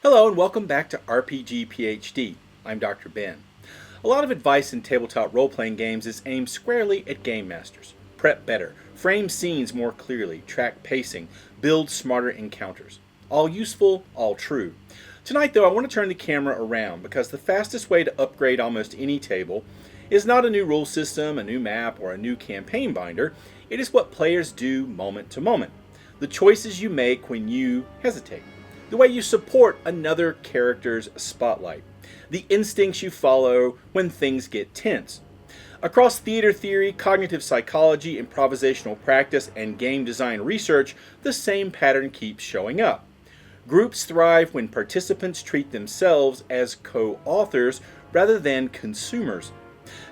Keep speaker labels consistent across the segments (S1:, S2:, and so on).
S1: Hello and welcome back to RPG PhD. I'm Dr. Ben. A lot of advice in tabletop role-playing games is aimed squarely at game masters. Prep better, frame scenes more clearly, track pacing, build smarter encounters. All useful, all true. Tonight though, I want to turn the camera around because the fastest way to upgrade almost any table is not a new rule system, a new map, or a new campaign binder. It is what players do moment to moment. The choices you make when you hesitate. The way you support another character's spotlight. The instincts you follow when things get tense. Across theater theory, cognitive psychology, improvisational practice, and game design research, the same pattern keeps showing up. Groups thrive when participants treat themselves as co-authors rather than consumers.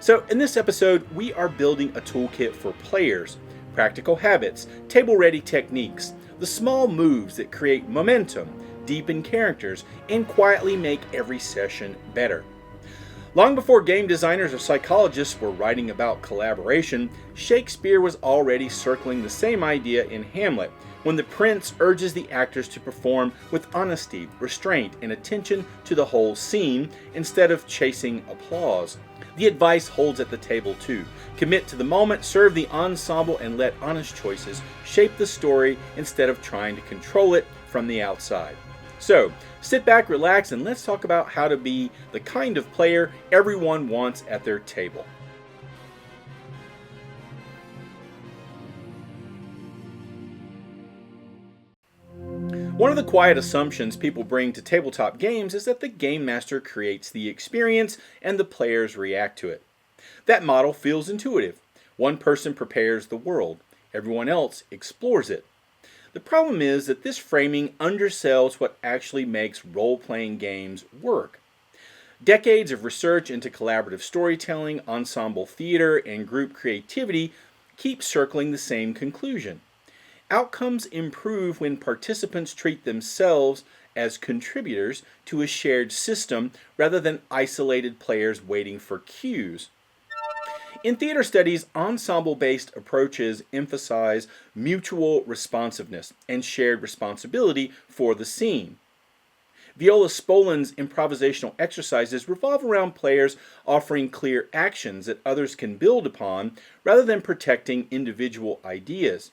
S1: So in this episode, we are building a toolkit for players, practical habits, table-ready techniques, the small moves that create momentum, deepen characters, and quietly make every session better. Long before game designers or psychologists were writing about collaboration, Shakespeare was already circling the same idea in Hamlet, when the prince urges the actors to perform with honesty, restraint, and attention to the whole scene instead of chasing applause. The advice holds at the table too. Commit to the moment, serve the ensemble, and let honest choices shape the story instead of trying to control it from the outside. So, sit back, relax, and let's talk about how to be the kind of player everyone wants at their table. One of the quiet assumptions people bring to tabletop games is that the game master creates the experience and the players react to it. That model feels intuitive. One person prepares the world, everyone else explores it. The problem is that this framing undersells what actually makes role-playing games work. Decades of research into collaborative storytelling, ensemble theater, and group creativity keep circling the same conclusion. Outcomes improve when participants treat themselves as contributors to a shared system rather than isolated players waiting for cues. In theater studies, ensemble-based approaches emphasize mutual responsiveness and shared responsibility for the scene. Viola Spolin's improvisational exercises revolve around players offering clear actions that others can build upon rather than protecting individual ideas.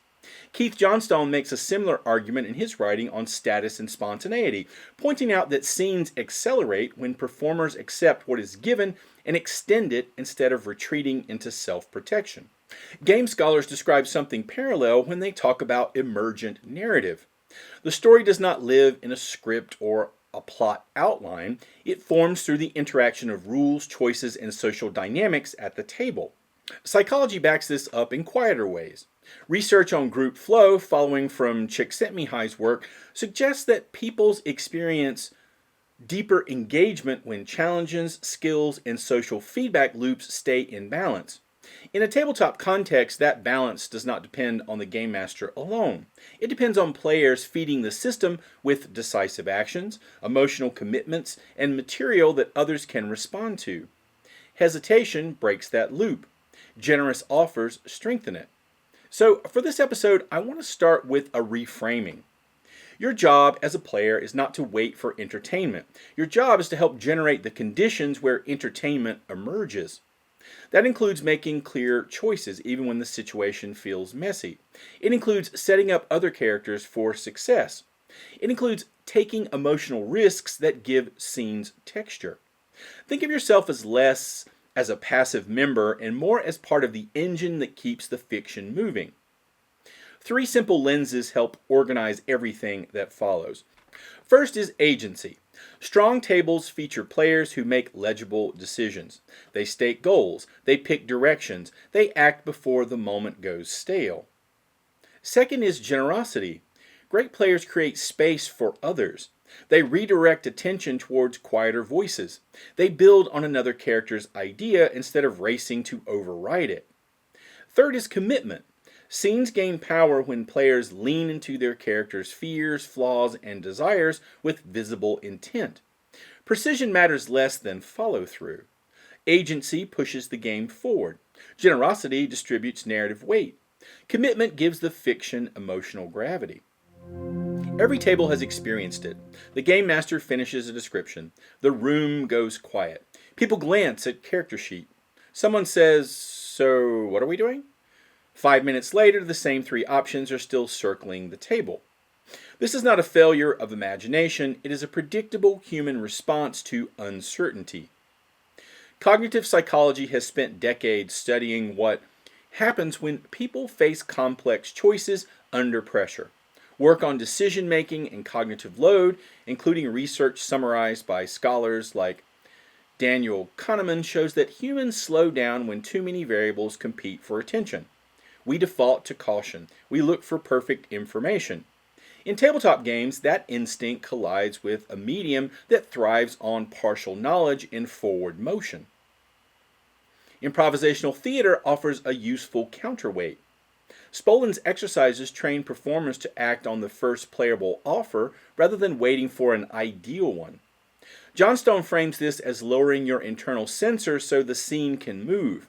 S1: Keith Johnstone makes a similar argument in his writing on status and spontaneity, pointing out that scenes accelerate when performers accept what is given and extend it instead of retreating into self-protection. Game scholars describe something parallel when they talk about emergent narrative. The story does not live in a script or a plot outline. It forms through the interaction of rules, choices, and social dynamics at the table. Psychology backs this up in quieter ways. Research on group flow, following from Csikszentmihalyi's work, suggests that people experience deeper engagement when challenges, skills, and social feedback loops stay in balance. In a tabletop context, that balance does not depend on the game master alone. It depends on players feeding the system with decisive actions, emotional commitments, and material that others can respond to. Hesitation breaks that loop. Generous offers strengthen it. So for this episode, I want to start with a reframing. Your job as a player is not to wait for entertainment. Your job is to help generate the conditions where entertainment emerges. That includes making clear choices even when the situation feels messy. It includes setting up other characters for success. It includes taking emotional risks that give scenes texture. Think of yourself as less as a passive member and more as part of the engine that keeps the fiction moving. 3 simple lenses help organize everything that follows. First is agency. Strong tables feature players who make legible decisions. They state goals, they pick directions, they act before the moment goes stale. Second is generosity. Great players create space for others. They redirect attention towards quieter voices. They build on another character's idea instead of racing to override it. Third is commitment. Scenes gain power when players lean into their character's fears, flaws, and desires with visible intent. Precision matters less than follow-through. Agency pushes the game forward. Generosity distributes narrative weight. Commitment gives the fiction emotional gravity. Every table has experienced it. The game master finishes a description. The room goes quiet. People glance at character sheet. Someone says, "So, what are we doing?" 5 minutes later, the same three options are still circling the table. This is not a failure of imagination, it is a predictable human response to uncertainty. Cognitive psychology has spent decades studying what happens when people face complex choices under pressure. Work on decision making and cognitive load, including research summarized by scholars like Daniel Kahneman, shows that humans slow down when too many variables compete for attention. We default to caution. We look for perfect information. In tabletop games, that instinct collides with a medium that thrives on partial knowledge and forward motion. Improvisational theater offers a useful counterweight. Spolin's exercises train performers to act on the first playable offer rather than waiting for an ideal one. Johnstone frames this as lowering your internal sensor so the scene can move.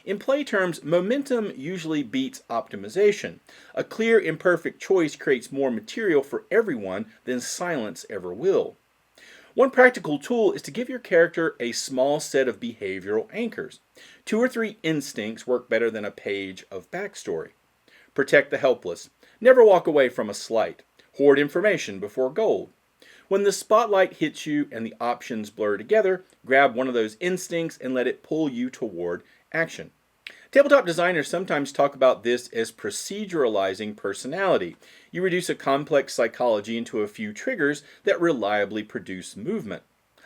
S1: In play terms, momentum usually beats optimization. A clear, imperfect choice creates more material for everyone than silence ever will. One practical tool is to give your character a small set of behavioral anchors. 2 or 3 instincts work better than a page of backstory. Protect the helpless. Never walk away from a slight. Hoard information before gold. When the spotlight hits you and the options blur together, grab one of those instincts and let it pull you toward action. Tabletop designers sometimes talk about this as proceduralizing personality. You reduce a complex psychology into a few triggers that reliably produce movement.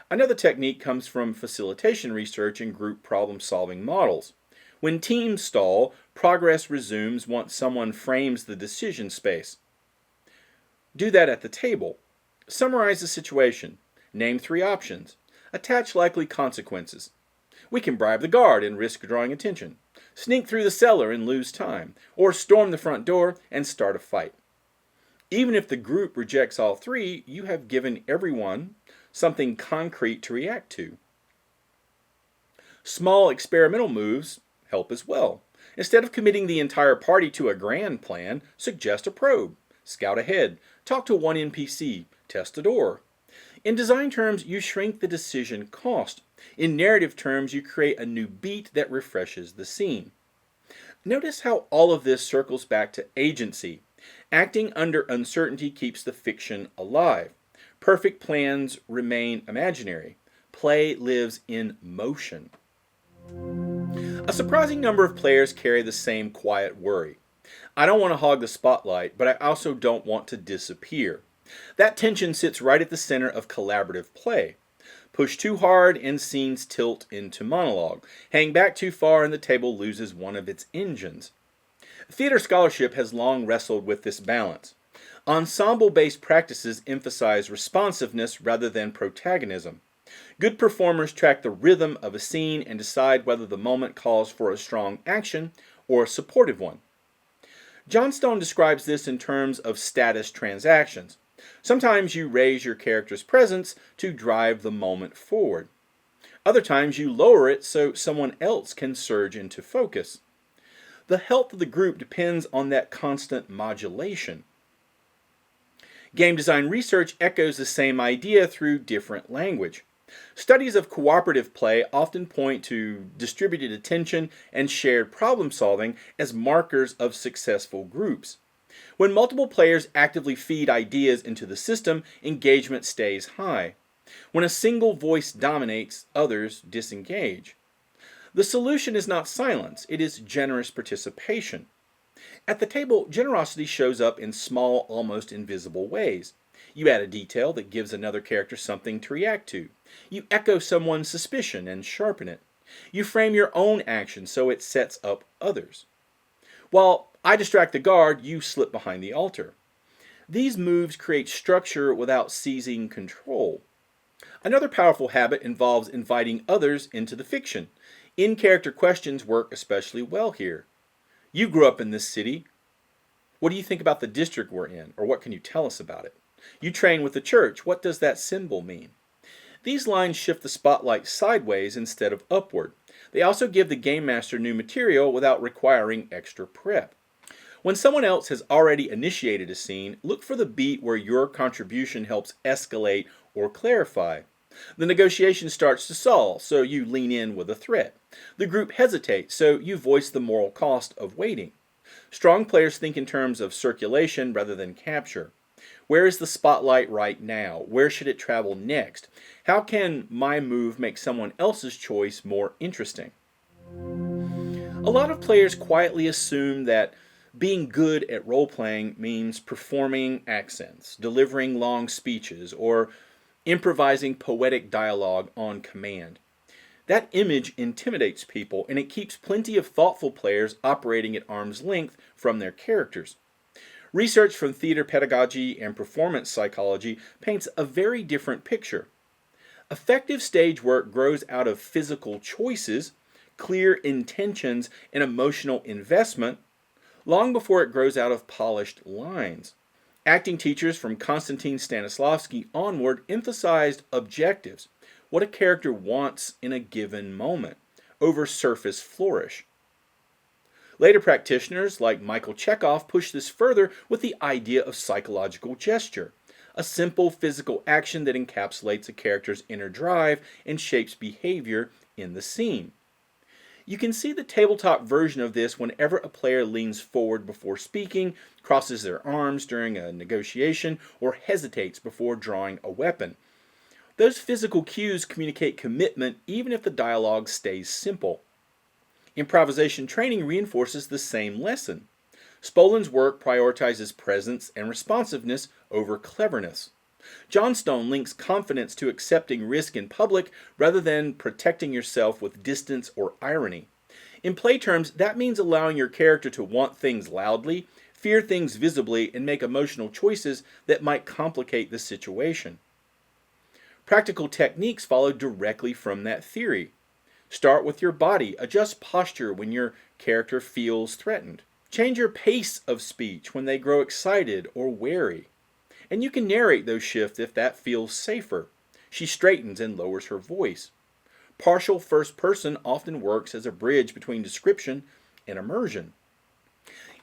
S1: Another technique comes from facilitation research and group problem-solving models. When teams stall, progress resumes once someone frames the decision space. Do that at the table. Summarize the situation. Name 3 options. Attach likely consequences. We can bribe the guard and risk drawing attention. Sneak through the cellar and lose time. Or storm the front door and start a fight. Even if the group rejects all 3, you have given everyone something concrete to react to. Small experimental moves help as well. Instead of committing the entire party to a grand plan, suggest a probe. Scout ahead. Talk to one NPC. Test a door. In design terms, you shrink the decision cost. In narrative terms, you create a new beat that refreshes the scene. Notice how all of this circles back to agency. Acting under uncertainty keeps the fiction alive. Perfect plans remain imaginary. Play lives in motion. A surprising number of players carry the same quiet worry. I don't want to hog the spotlight, but I also don't want to disappear. That tension sits right at the center of collaborative play. Push too hard and scenes tilt into monologue. Hang back too far and the table loses one of its engines. Theater scholarship has long wrestled with this balance. Ensemble-based practices emphasize responsiveness rather than protagonism. Good performers track the rhythm of a scene and decide whether the moment calls for a strong action or a supportive one. Johnstone describes this in terms of status transactions. Sometimes you raise your character's presence to drive the moment forward. Other times you lower it so someone else can surge into focus. The health of the group depends on that constant modulation. Game design research echoes the same idea through different language. Studies of cooperative play often point to distributed attention and shared problem solving as markers of successful groups. When multiple players actively feed ideas into the system, engagement stays high. When a single voice dominates, others disengage. The solution is not silence, it is generous participation. At the table, generosity shows up in small, almost invisible ways. You add a detail that gives another character something to react to. You echo someone's suspicion and sharpen it. You frame your own action so it sets up others. While I distract the guard, you slip behind the altar. These moves create structure without seizing control. Another powerful habit involves inviting others into the fiction. In-character questions work especially well here. You grew up in this city. What do you think about the district we're in, or what can you tell us about it? You train with the church. What does that symbol mean? These lines shift the spotlight sideways instead of upward. They also give the game master new material without requiring extra prep. When someone else has already initiated a scene, look for the beat where your contribution helps escalate or clarify. The negotiation starts to stall, so you lean in with a threat. The group hesitates, so you voice the moral cost of waiting. Strong players think in terms of circulation rather than capture. Where is the spotlight right now? Where should it travel next? How can my move make someone else's choice more interesting? A lot of players quietly assume that being good at role-playing means performing accents, delivering long speeches, or improvising poetic dialogue on command. That image intimidates people, and it keeps plenty of thoughtful players operating at arm's length from their characters. Research from theater pedagogy and performance psychology paints a very different picture. Effective stage work grows out of physical choices, clear intentions, and emotional investment, long before it grows out of polished lines. Acting teachers from Konstantin Stanislavski onward emphasized objectives, what a character wants in a given moment, over surface flourish. Later practitioners like Michael Chekhov pushed this further with the idea of psychological gesture, a simple physical action that encapsulates a character's inner drive and shapes behavior in the scene. You can see the tabletop version of this whenever a player leans forward before speaking, crosses their arms during a negotiation, or hesitates before drawing a weapon. Those physical cues communicate commitment even if the dialogue stays simple. Improvisation training reinforces the same lesson. Spolin's work prioritizes presence and responsiveness over cleverness. Johnstone links confidence to accepting risk in public rather than protecting yourself with distance or irony. In play terms, that means allowing your character to want things loudly, fear things visibly, and make emotional choices that might complicate the situation. Practical techniques follow directly from that theory. Start with your body. Adjust posture when your character feels threatened. Change your pace of speech when they grow excited or wary. And you can narrate those shifts if that feels safer. She straightens and lowers her voice. Partial first person often works as a bridge between description and immersion.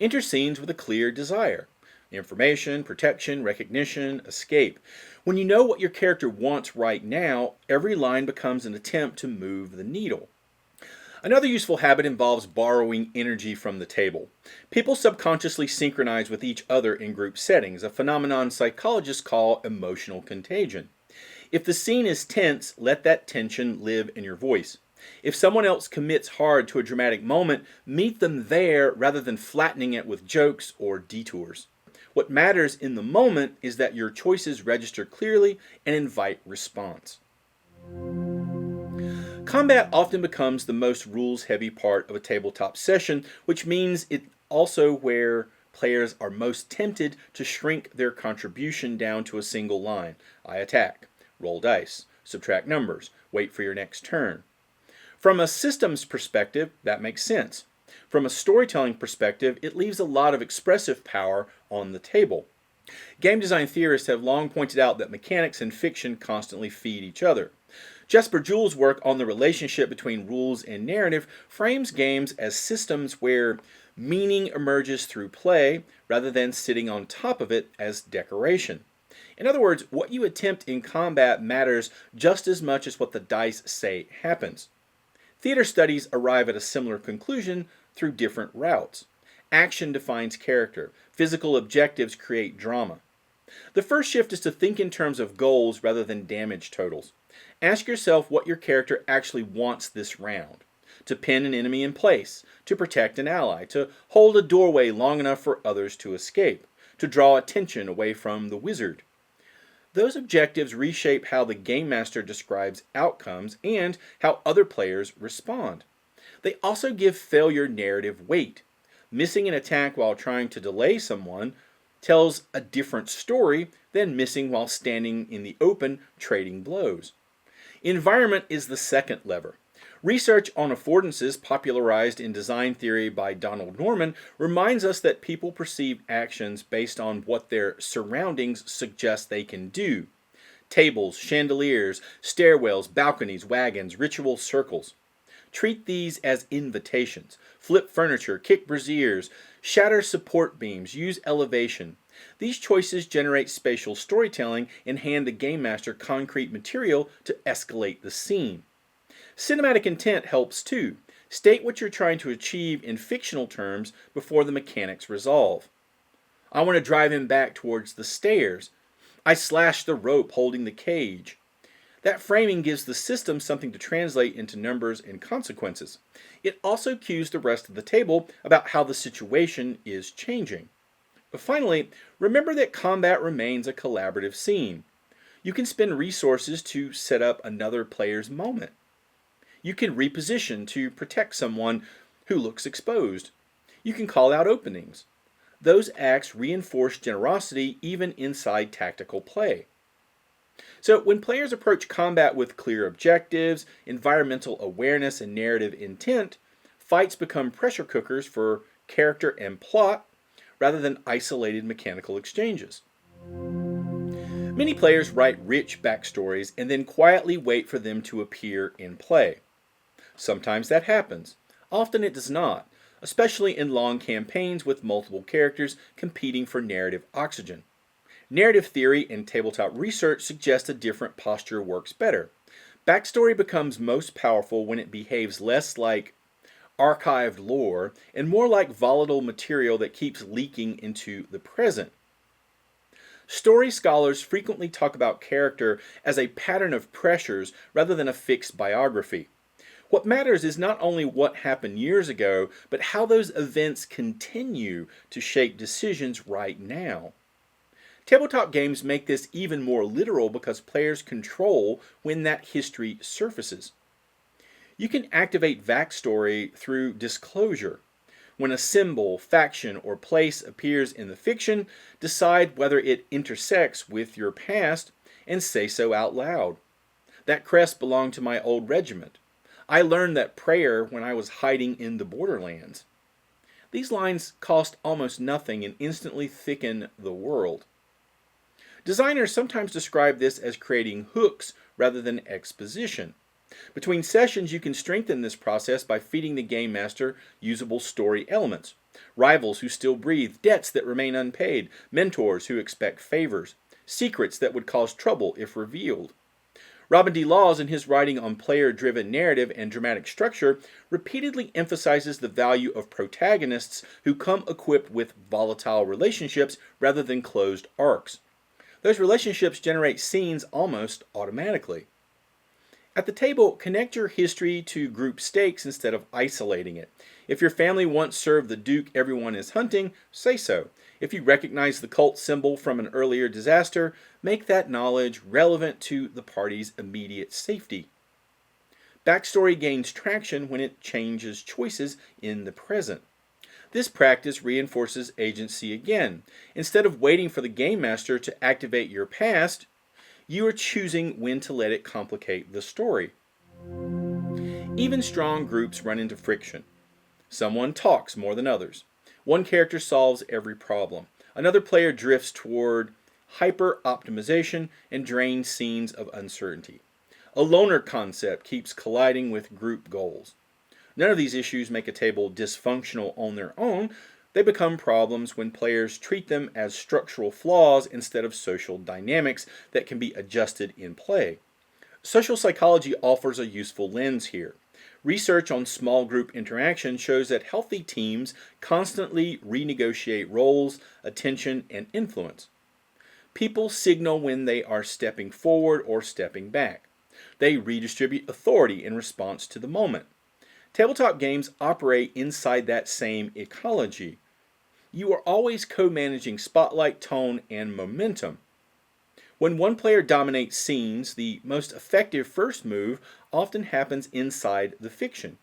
S1: Enter scenes with a clear desire. Information, protection, recognition, escape. When you know what your character wants right now, every line becomes an attempt to move the needle. Another useful habit involves borrowing energy from the table. People subconsciously synchronize with each other in group settings, a phenomenon psychologists call emotional contagion. If the scene is tense, let that tension live in your voice. If someone else commits hard to a dramatic moment, meet them there rather than flattening it with jokes or detours. What matters in the moment is that your choices register clearly and invite response. Combat often becomes the most rules-heavy part of a tabletop session, which means it's also where players are most tempted to shrink their contribution down to a single line. I attack, roll dice, subtract numbers, wait for your next turn. From a systems perspective, that makes sense. From a storytelling perspective, it leaves a lot of expressive power on the table. Game design theorists have long pointed out that mechanics and fiction constantly feed each other. Jesper Juhl's work on the relationship between rules and narrative frames games as systems where meaning emerges through play rather than sitting on top of it as decoration. In other words, what you attempt in combat matters just as much as what the dice say happens. Theater studies arrive at a similar conclusion through different routes. Action defines character. Physical objectives create drama. The first shift is to think in terms of goals rather than damage totals. Ask yourself what your character actually wants this round. To pin an enemy in place, to protect an ally, to hold a doorway long enough for others to escape, to draw attention away from the wizard. Those objectives reshape how the game master describes outcomes and how other players respond. They also give failure narrative weight. Missing an attack while trying to delay someone tells a different story than missing while standing in the open trading blows. Environment is the second lever. Research on affordances popularized in design theory by Donald Norman reminds us that people perceive actions based on what their surroundings suggest they can do. Tables, chandeliers, stairwells, balconies, wagons, ritual circles. Treat these as invitations. Flip furniture, kick braziers, shatter support beams, use elevation. These choices generate spatial storytelling and hand the game master concrete material to escalate the scene. Cinematic intent helps too. State what you're trying to achieve in fictional terms before the mechanics resolve. I want to drive him back towards the stairs. I slash the rope holding the cage. That framing gives the system something to translate into numbers and consequences. It also cues the rest of the table about how the situation is changing. But finally, remember that combat remains a collaborative scene. You can spend resources to set up another player's moment. You can reposition to protect someone who looks exposed. You can call out openings. Those acts reinforce generosity even inside tactical play. So, when players approach combat with clear objectives, environmental awareness, and narrative intent, fights become pressure cookers for character and plot rather than isolated mechanical exchanges. Many players write rich backstories and then quietly wait for them to appear in play. Sometimes that happens. Often it does not, especially in long campaigns with multiple characters competing for narrative oxygen. Narrative theory and tabletop research suggest a different posture works better. Backstory becomes most powerful when it behaves less like archived lore and more like volatile material that keeps leaking into the present. Story scholars frequently talk about character as a pattern of pressures rather than a fixed biography. What matters is not only what happened years ago, but how those events continue to shape decisions right now. Tabletop games make this even more literal because players control when that history surfaces. You can activate backstory through disclosure. When a symbol, faction, or place appears in the fiction, decide whether it intersects with your past and say so out loud. That crest belonged to my old regiment. I learned that prayer when I was hiding in the borderlands. These lines cost almost nothing and instantly thicken the world. Designers sometimes describe this as creating hooks rather than exposition. Between sessions, you can strengthen this process by feeding the game master usable story elements. Rivals who still breathe, debts that remain unpaid, mentors who expect favors, secrets that would cause trouble if revealed. Robin D. Laws, in his writing on player-driven narrative and dramatic structure, repeatedly emphasizes the value of protagonists who come equipped with volatile relationships rather than closed arcs. Those relationships generate scenes almost automatically. At the table, connect your history to group stakes instead of isolating it. If your family once served the duke everyone is hunting, say so. If you recognize the cult symbol from an earlier disaster, make that knowledge relevant to the party's immediate safety. Backstory gains traction when it changes choices in the present. This practice reinforces agency again. Instead of waiting for the game master to activate your past, you are choosing when to let it complicate the story. Even strong groups run into friction. Someone talks more than others. One character solves every problem. Another player drifts toward hyper-optimization and drains scenes of uncertainty. A loner concept keeps colliding with group goals. None of these issues make a table dysfunctional on their own. They become problems when players treat them as structural flaws instead of social dynamics that can be adjusted in play. Social psychology offers a useful lens here. Research on small group interaction shows that healthy teams constantly renegotiate roles, attention, and influence. People signal when they are stepping forward or stepping back. They redistribute authority in response to the moment. Tabletop games operate inside that same ecology. You are always co-managing spotlight, tone, and momentum. When one player dominates scenes, the most effective first move often happens inside the fiction.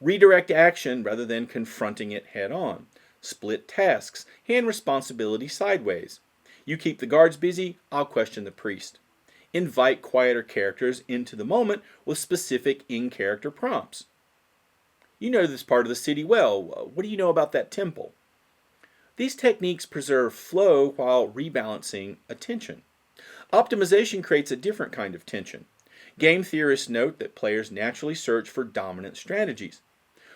S1: Redirect action rather than confronting it head on. Split tasks, hand responsibility sideways. You keep the guards busy, I'll question the priest. Invite quieter characters into the moment with specific in-character prompts. You know this part of the city well. What do you know about that temple? These techniques preserve flow while rebalancing attention. Optimization creates a different kind of tension. Game theorists note that players naturally search for dominant strategies.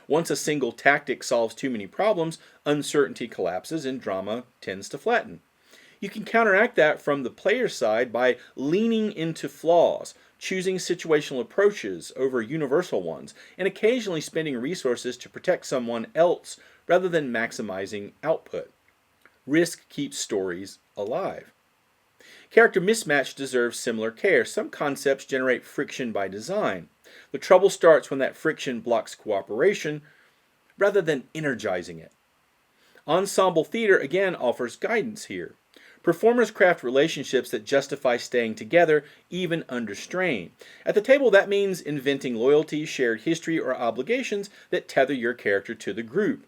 S1: Once a single tactic solves too many problems, uncertainty collapses and drama tends to flatten. You can counteract that from the player's side by leaning into flaws, choosing situational approaches over universal ones, and occasionally spending resources to protect someone else rather than maximizing output. Risk keeps stories alive. Character mismatch deserves similar care. Some concepts generate friction by design. The trouble starts when that friction blocks cooperation rather than energizing it. Ensemble theater again offers guidance here. Performers craft relationships that justify staying together even under strain. At the table, that means inventing loyalty, shared history, or obligations that tether your character to the group.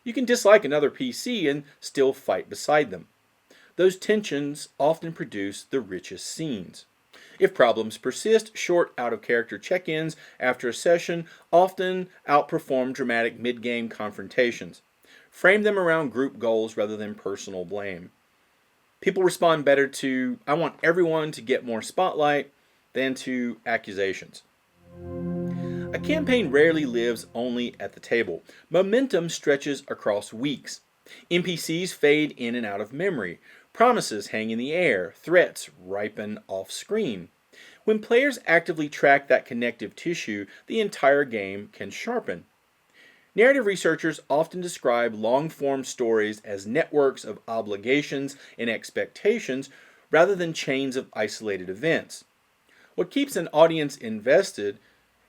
S1: You can dislike another PC and still fight beside them. Those tensions often produce the richest scenes. If problems persist, short out-of-character check-ins after a session often outperform dramatic mid-game confrontations. Frame them around group goals rather than personal blame. People respond better to, "I want everyone to get more spotlight," than to accusations. A campaign rarely lives only at the table. Momentum stretches across weeks. NPCs fade in and out of memory. Promises hang in the air. Threats ripen off-screen. When players actively track that connective tissue, the entire game can sharpen. Narrative researchers often describe long-form stories as networks of obligations and expectations rather than chains of isolated events. What keeps an audience invested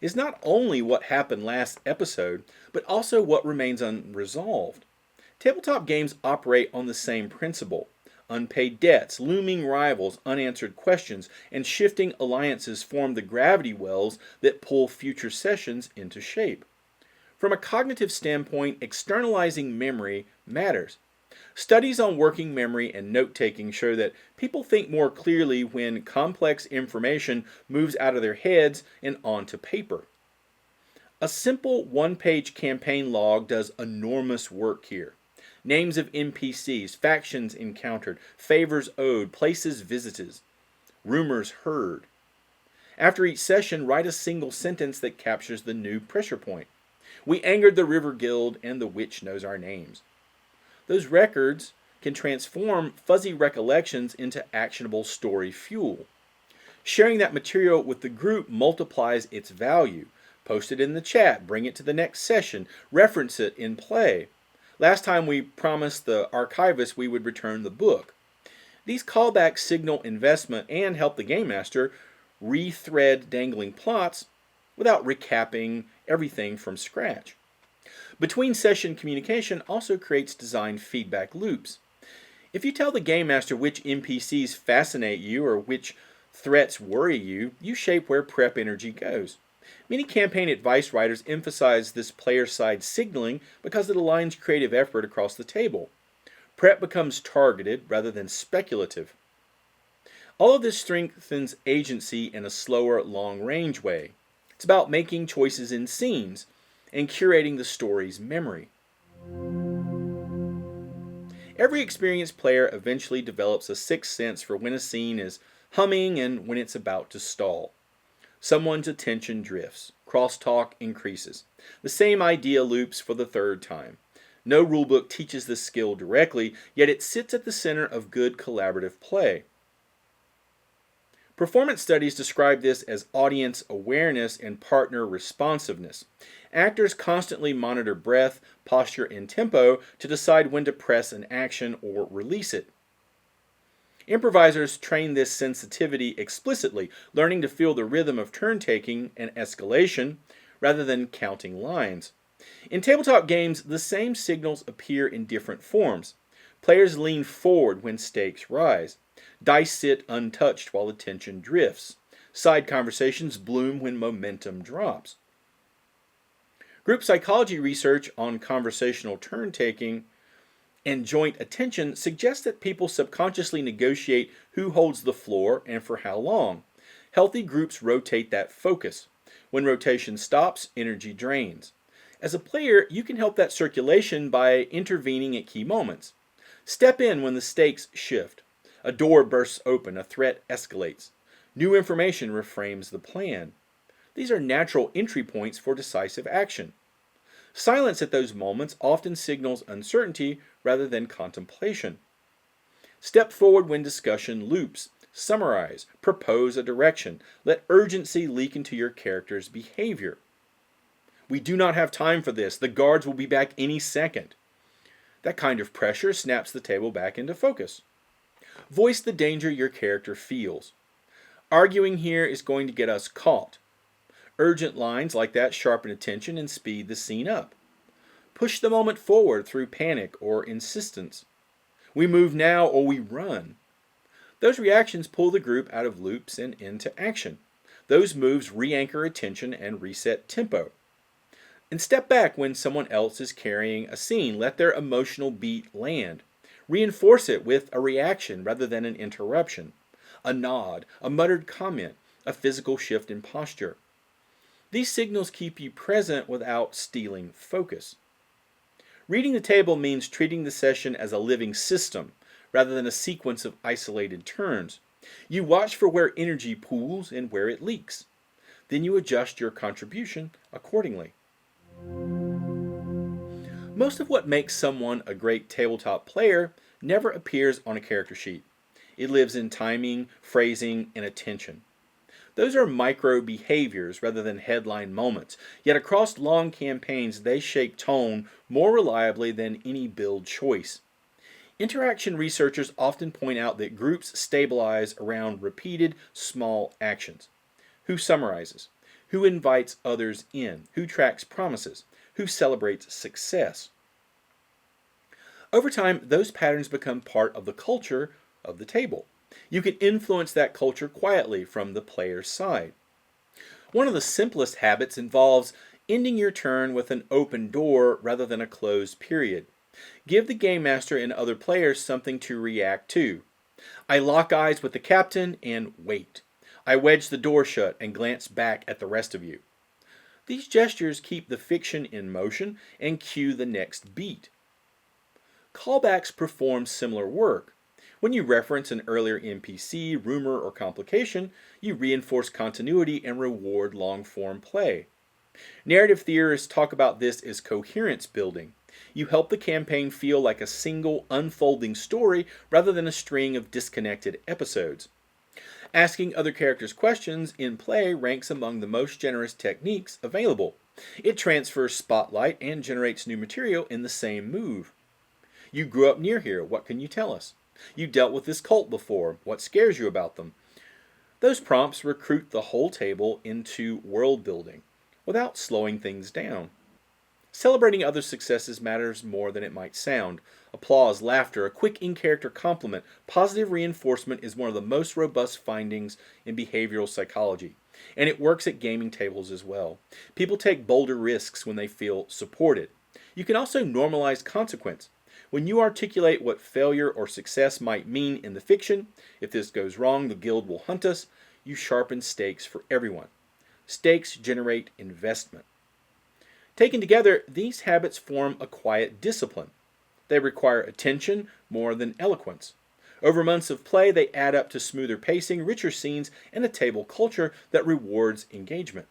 S1: is not only what happened last episode, but also what remains unresolved. Tabletop games operate on the same principle. Unpaid debts, looming rivals, unanswered questions, and shifting alliances form the gravity wells that pull future sessions into shape. From a cognitive standpoint, externalizing memory matters. Studies on working memory and note-taking show that people think more clearly when complex information moves out of their heads and onto paper. A simple one-page campaign log does enormous work here. Names of NPCs, factions encountered, favors owed, places visited, rumors heard. After each session, write a single sentence that captures the new pressure point. We angered the River Guild, and the witch knows our names. Those records can transform fuzzy recollections into actionable story fuel. Sharing that material with the group multiplies its value. Post it in the chat, bring it to the next session, reference it in play. Last time we promised the archivist we would return the book. These callbacks signal investment and help the game master rethread dangling plots without recapping everything from scratch. Between session communication also creates design feedback loops. If you tell the game master which NPCs fascinate you or which threats worry you, you shape where prep energy goes. Many campaign advice writers emphasize this player-side signaling because it aligns creative effort across the table. Prep becomes targeted rather than speculative. All of this strengthens agency in a slower, long-range way. It's about making choices in scenes and curating the story's memory. Every experienced player eventually develops a sixth sense for when a scene is humming and when it's about to stall. Someone's attention drifts. Crosstalk increases. The same idea loops for the third time. No rulebook teaches this skill directly, yet it sits at the center of good collaborative play. Performance studies describe this as audience awareness and partner responsiveness. Actors constantly monitor breath, posture, and tempo to decide when to press an action or release it. Improvisers train this sensitivity explicitly, learning to feel the rhythm of turn-taking and escalation rather than counting lines. In tabletop games, the same signals appear in different forms. Players lean forward when stakes rise. Dice sit untouched while attention drifts. Side conversations bloom when momentum drops. Group psychology research on conversational turn-taking and joint attention suggests that people subconsciously negotiate who holds the floor and for how long. Healthy groups rotate that focus. When rotation stops, energy drains. As a player, you can help that circulation by intervening at key moments. Step in when the stakes shift. A door bursts open, a threat escalates. New information reframes the plan. These are natural entry points for decisive action. Silence at those moments often signals uncertainty rather than contemplation. Step forward when discussion loops. Summarize. Propose a direction. Let urgency leak into your character's behavior. We do not have time for this. The guards will be back any second. That kind of pressure snaps the table back into focus. Voice the danger your character feels. Arguing here is going to get us caught. Urgent lines like that sharpen attention and speed the scene up. Push the moment forward through panic or insistence. We move now or we run. Those reactions pull the group out of loops and into action. Those moves re-anchor attention and reset tempo. And step back when someone else is carrying a scene. Let their emotional beat land. Reinforce it with a reaction rather than an interruption. A nod, a muttered comment, a physical shift in posture. These signals keep you present without stealing focus. Reading the table means treating the session as a living system rather than a sequence of isolated turns. You watch for where energy pools and where it leaks. Then you adjust your contribution accordingly. Most of what makes someone a great tabletop player never appears on a character sheet. It lives in timing, phrasing, and attention. Those are micro behaviors rather than headline moments, yet across long campaigns they shape tone more reliably than any build choice. Interaction researchers often point out that groups stabilize around repeated small actions. Who summarizes? Who invites others in? Who tracks promises? Who celebrates success? Over time, those patterns become part of the culture of the table. You can influence that culture quietly from the player's side. One of the simplest habits involves ending your turn with an open door rather than a closed period. Give the game master and other players something to react to. I lock eyes with the captain and wait. I wedge the door shut and glance back at the rest of you. These gestures keep the fiction in motion and cue the next beat. Callbacks perform similar work. When you reference an earlier NPC, rumor, or complication, you reinforce continuity and reward long-form play. Narrative theorists talk about this as coherence building. You help the campaign feel like a single, unfolding story rather than a string of disconnected episodes. Asking other characters questions in play ranks among the most generous techniques available. It transfers spotlight and generates new material in the same move. You grew up near here. What can you tell us? You dealt with this cult before. What scares you about them? Those prompts recruit the whole table into world building without slowing things down. Celebrating others' successes matters more than it might sound. Applause, laughter, a quick in-character compliment, positive reinforcement is one of the most robust findings in behavioral psychology. And it works at gaming tables as well. People take bolder risks when they feel supported. You can also normalize consequence. When you articulate what failure or success might mean in the fiction, if this goes wrong, the guild will hunt us, you sharpen stakes for everyone. Stakes generate investment. Taken together, these habits form a quiet discipline. They require attention more than eloquence. Over months of play, they add up to smoother pacing, richer scenes, and a table culture that rewards engagement.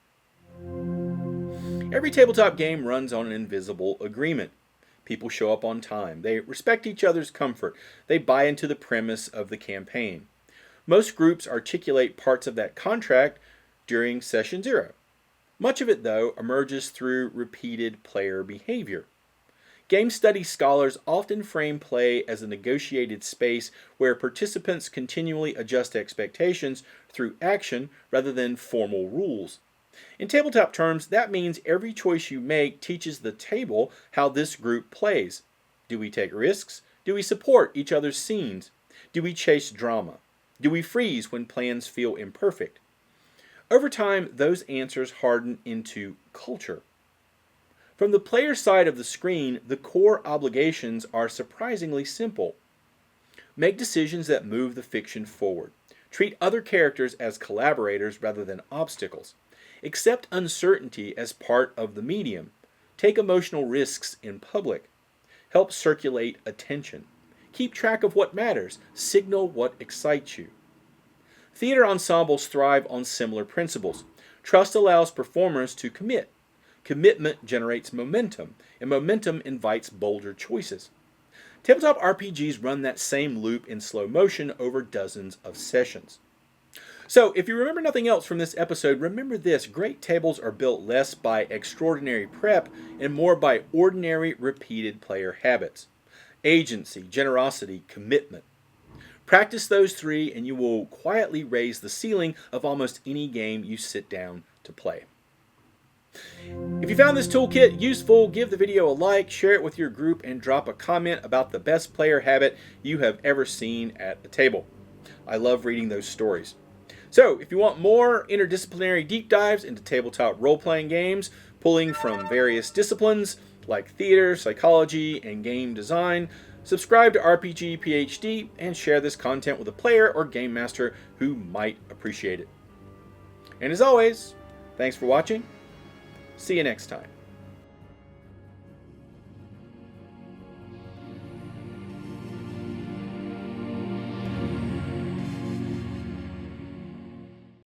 S1: Every tabletop game runs on an invisible agreement. People show up on time. They respect each other's comfort. They buy into the premise of the campaign. Most groups articulate parts of that contract during session 0. Much of it, though, emerges through repeated player behavior. Game study scholars often frame play as a negotiated space where participants continually adjust expectations through action rather than formal rules. In tabletop terms, that means every choice you make teaches the table how this group plays. Do we take risks? Do we support each other's scenes? Do we chase drama? Do we freeze when plans feel imperfect? Over time, those answers harden into culture. From the player side of the screen, the core obligations are surprisingly simple. Make decisions that move the fiction forward. Treat other characters as collaborators rather than obstacles. Accept uncertainty as part of the medium. Take emotional risks in public. Help circulate attention. Keep track of what matters. Signal what excites you. Theater ensembles thrive on similar principles. Trust allows performers to commit. Commitment generates momentum, and momentum invites bolder choices. Tabletop RPGs run that same loop in slow motion over dozens of sessions. So, if you remember nothing else from this episode, remember this: great tables are built less by extraordinary prep and more by ordinary, repeated player habits. Agency, generosity, commitment. Practice those three and you will quietly raise the ceiling of almost any game you sit down to play. If you found this toolkit useful, give the video a like, share it with your group, and drop a comment about the best player habit you have ever seen at the table. I love reading those stories. So, if you want more interdisciplinary deep dives into tabletop role-playing games, pulling from various disciplines like theater, psychology, and game design, subscribe to RPG PhD and share this content with a player or game master who might appreciate it. And as always, thanks for watching. See you next time.